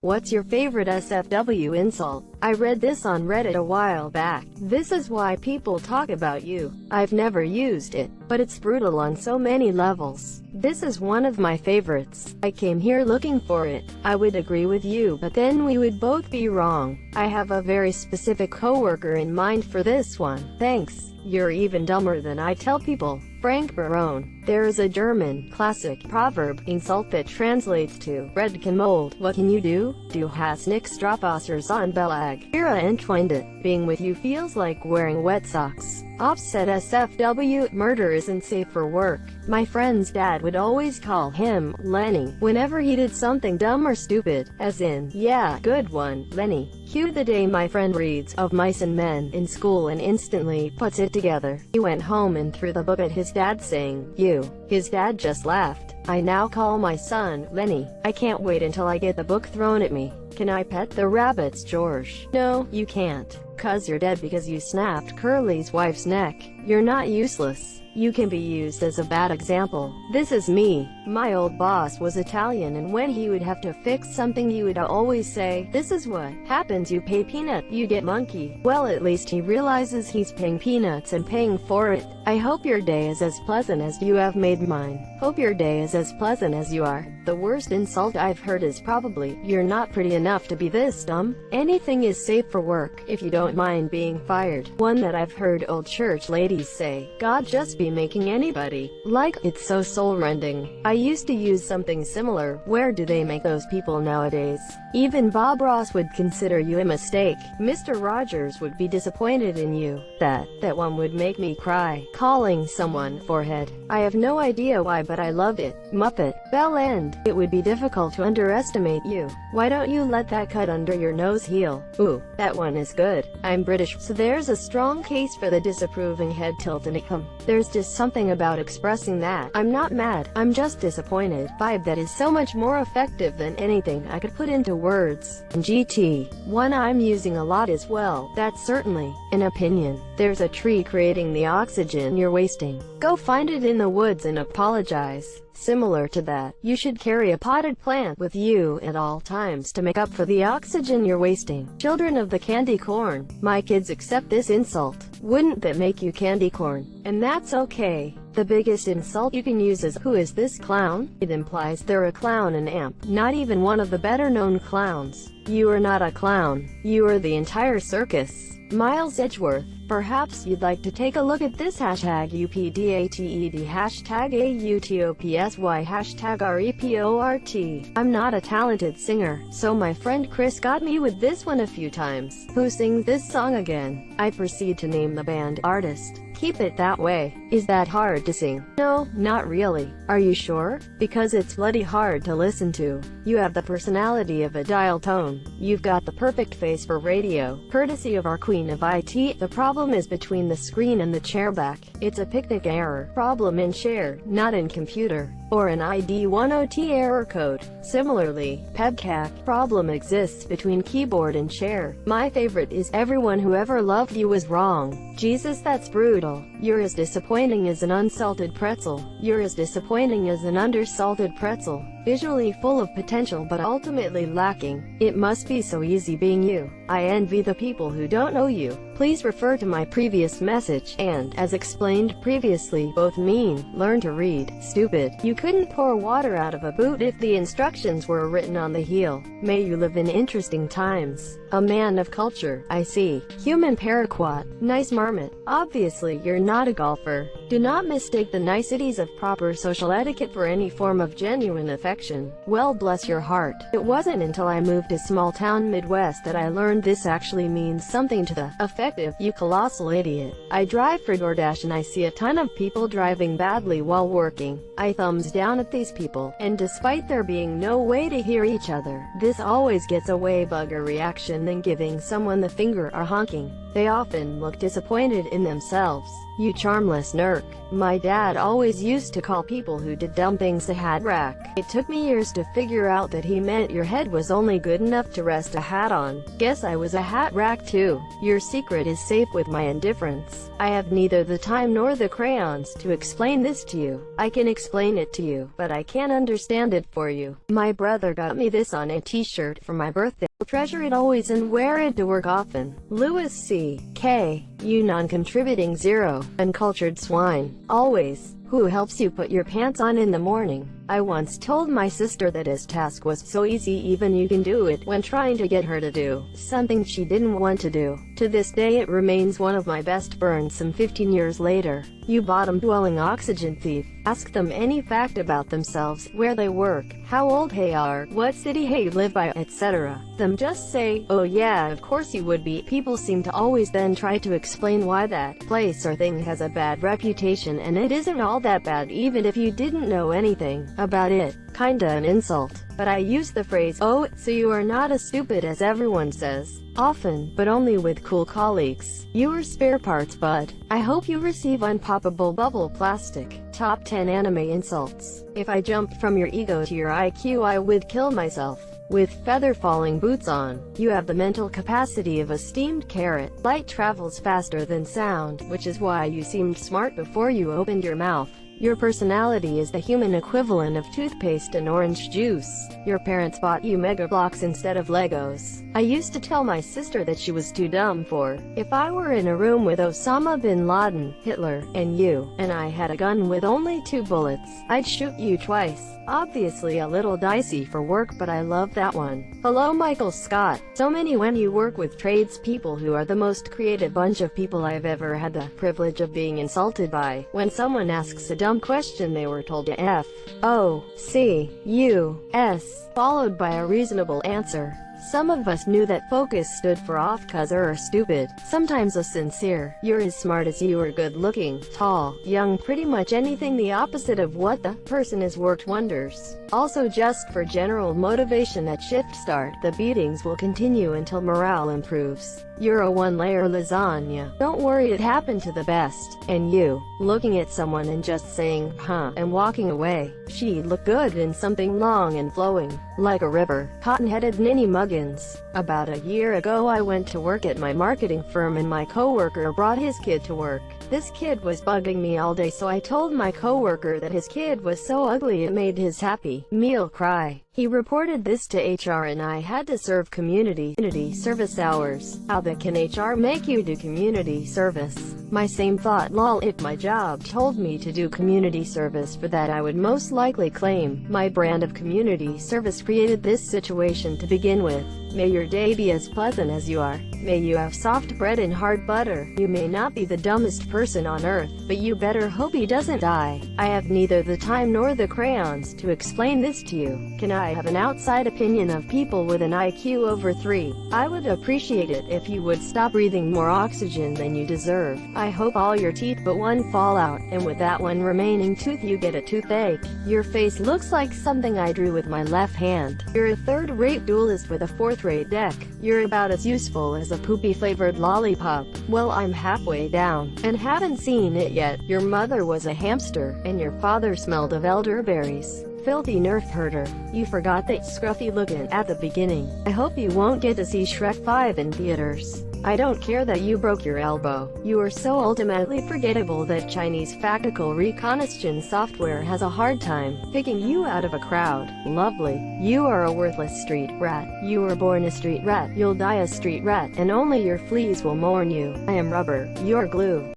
What's your favorite SFW insult? I read this on Reddit a while back. This is why people talk about you. I've never used it, but it's brutal on so many levels. This is one of my favorites. I came here looking for it. I would agree with you, but then we would both be wrong. I have a very specific coworker in mind for this one. Thanks. You're even dumber than I tell people. Frank Barone. There is a German classic proverb insult that translates to bread can mold. What can you do? Du hast nichts Strafwassers on Belag. Ira entschwindet. Being with you feels like wearing wet socks. Offset SFW. Murder isn't safe for work. My friend's dad would always call him Lenny whenever he did something dumb or stupid, as in, yeah, good one, Lenny. Cue the day my friend reads Of Mice and Men in school and instantly puts it together. He went home and threw the book at his dad saying, "You." His dad just laughed. I now call my son Lenny. I can't wait until I get the book thrown at me. Can I pet the rabbits, George? No, you can't. 'Cause you're dead because you snapped Curly's wife's neck. You're not useless. You can be used as a bad example. This is me. My old boss was Italian, and when he would have to fix something he would always say, "This is what happens, you pay peanut, you get monkey." Well, at least he realizes he's paying peanuts and paying for it. I hope your day is as pleasant as you have made mine. Hope your day is as pleasant as you are. The worst insult I've heard is probably, "You're not pretty enough to be this dumb." Anything is safe for work, if you don't mind being fired. One that I've heard old church ladies say, "God just be making anybody." Like, it's so soul-rending. I used to use something similar. Where do they make those people nowadays? Even Bob Ross would consider you a mistake. Mr. Rogers would be disappointed in you. That one would make me cry. Calling someone forehead. I have no idea why, but I loved it. Muppet. Bell end. It would be difficult to underestimate you. Why don't you let that cut under your nose heal? Ooh, that one is good. I'm British, so there's a strong case for the disapproving head tilt and ickle. There's just something about expressing that "I'm not mad, I'm just disappointed" vibe that is so much more effective than anything I could put into words. GT. One I'm using a lot as well. That's certainly an opinion. There's a tree creating the oxygen you're wasting. Go find it in the woods and apologize. Similar to that, you should carry a potted plant with you at all times to make up for the oxygen you're wasting. Children of the candy corn. My kids accept this insult. Wouldn't that make you candy corn? And that's okay. The biggest insult you can use is, "Who is this clown?" It implies they're a clown, an amp, not even one of the better-known clowns. You are not a clown. You are the entire circus. Miles Edgeworth. Perhaps you'd like to take a look at this hashtag UPDATED hashtag AUTOPSY hashtag REPORT. I'm not a talented singer, so my friend Chris got me with this one a few times. Who sings this song again? I proceed to name the band artist. Keep it that way. Is that hard to sing? No, not really. Are you sure? Because it's bloody hard to listen to. You have the personality of a dial tone. You've got the perfect face for radio, courtesy of our queen of IT. The problem is between the screen and the chair back. It's a picnic error. Problem in chair, not in computer. Or an ID10T error code. Similarly, PEBCAC problem exists between keyboard and chair. My favorite is "Everyone who ever loved you was wrong." Jesus, that's brutal. You're as disappointing as an unsalted pretzel. You're as disappointing as an undersalted pretzel. Visually full of potential but ultimately lacking. It must be so easy being you. I envy the people who don't know you. Please refer to my previous message. And, as explained previously, both mean, learn to read. Stupid. You couldn't pour water out of a boot if the instructions were written on the heel. May you live in interesting times. A man of culture. I see. Human paraquat. Nice marmot. Obviously you're not a golfer. Do not mistake the niceties of proper social etiquette for any form of genuine affection. Well, bless your heart. It wasn't until I moved to small-town Midwest that I learned this actually means something to the effect of, "You colossal idiot." I drive for DoorDash and I see a ton of people driving badly while working. I thumbs down at these people, and despite there being no way to hear each other, this always gets a way bugger reaction than giving someone the finger or honking. They often look disappointed in themselves. You charmless nerk. My dad always used to call people who did dumb things a hat rack. It took me years to figure out that he meant your head was only good enough to rest a hat on. Guess I was a hat rack too. Your secret is safe with my indifference. I have neither the time nor the crayons to explain this to you. I can explain it to you, but I can't understand it for you. My brother got me this on a t-shirt for my birthday. Treasure it always and wear it to work often. Louis C.K. You non-contributing zero, uncultured swine. Always. Who helps you put your pants on in the morning? I once told my sister that his task was so easy even you can do it, when trying to get her to do something she didn't want to do. To this day it remains one of my best burns some 15 years later. You bottom-dwelling oxygen thief. Ask them any fact about themselves, where they work, how old they are, what city they live by, etc. Them just say, oh yeah, of course you would be. People seem to always then try to explain why that place or thing has a bad reputation, and it isn't all that bad even if you didn't know anything about it. Kinda an insult. But I use the phrase, oh, so you are not as stupid as everyone says. Often, but only with cool colleagues. You are spare parts bud. I hope you receive unpoppable bubble plastic. Top 10 anime insults. If I jumped from your ego to your IQ I would kill myself. With feather-falling boots on, you have the mental capacity of a steamed carrot. Light travels faster than sound, which is why you seemed smart before you opened your mouth. Your personality is the human equivalent of toothpaste and orange juice. Your parents bought you Mega Bloks instead of Legos. I used to tell my sister that she was too dumb for. If I were in a room with Osama bin Laden, Hitler, and you, and I had a gun with only 2 bullets, I'd shoot you twice. Obviously a little dicey for work, but I love that one. Hello Michael Scott. So many when you work with tradespeople who are the most creative bunch of people I've ever had the privilege of being insulted by. When someone asks a dumb question they were told to F-O-C-U-S, followed by a reasonable answer. Some of us knew that focus stood for off cuzzer or stupid, sometimes a sincere. You're as smart as you are good looking, tall, young, pretty much anything the opposite of what the person has worked wonders. Also just for general motivation at shift start, the beatings will continue until morale improves. You're a one-layer lasagna. Don't worry, it happened to the best. And you, looking at someone and just saying, huh, and walking away. She'd look good in something long and flowing, like a river. Cotton-headed ninny muggins. About a year ago I went to work at my marketing firm and my coworker brought his kid to work. This kid was bugging me all day, so I told my coworker that his kid was so ugly it made his happy meal cry. He reported this to HR and I had to serve community service hours. How the can HR make you do community service? My same thought, lol, if my job told me to do community service for that I would most likely claim my brand of community service created this situation to begin with. May your day be as pleasant as you are. May you have soft bread and hard butter. You may not be the dumbest person on earth, but you better hope he doesn't die. I have neither the time nor the crayons to explain this to you. Can I have an outside opinion of people with an IQ over 3? I would appreciate it if you would stop breathing more oxygen than you deserve. I hope all your teeth but one fall out, and with that one remaining tooth you get a toothache. Your face looks like something I drew with my left hand. You're a third-rate duelist with a fourth-rate deck. You're about as useful as a poopy-flavored lollipop. Well, I'm halfway down, and haven't seen it yet. Your mother was a hamster, and your father smelled of elderberries. Filthy nerf herder. You forgot that scruffy looking at the beginning. I hope you won't get to see Shrek 5 in theaters. I don't care that you broke your elbow. You are so ultimately forgettable that Chinese factical reconnaissance software has a hard time picking you out of a crowd. Lovely. You are a worthless street rat. You were born a street rat. You'll die a street rat, and only your fleas will mourn you. I am rubber. You're glue.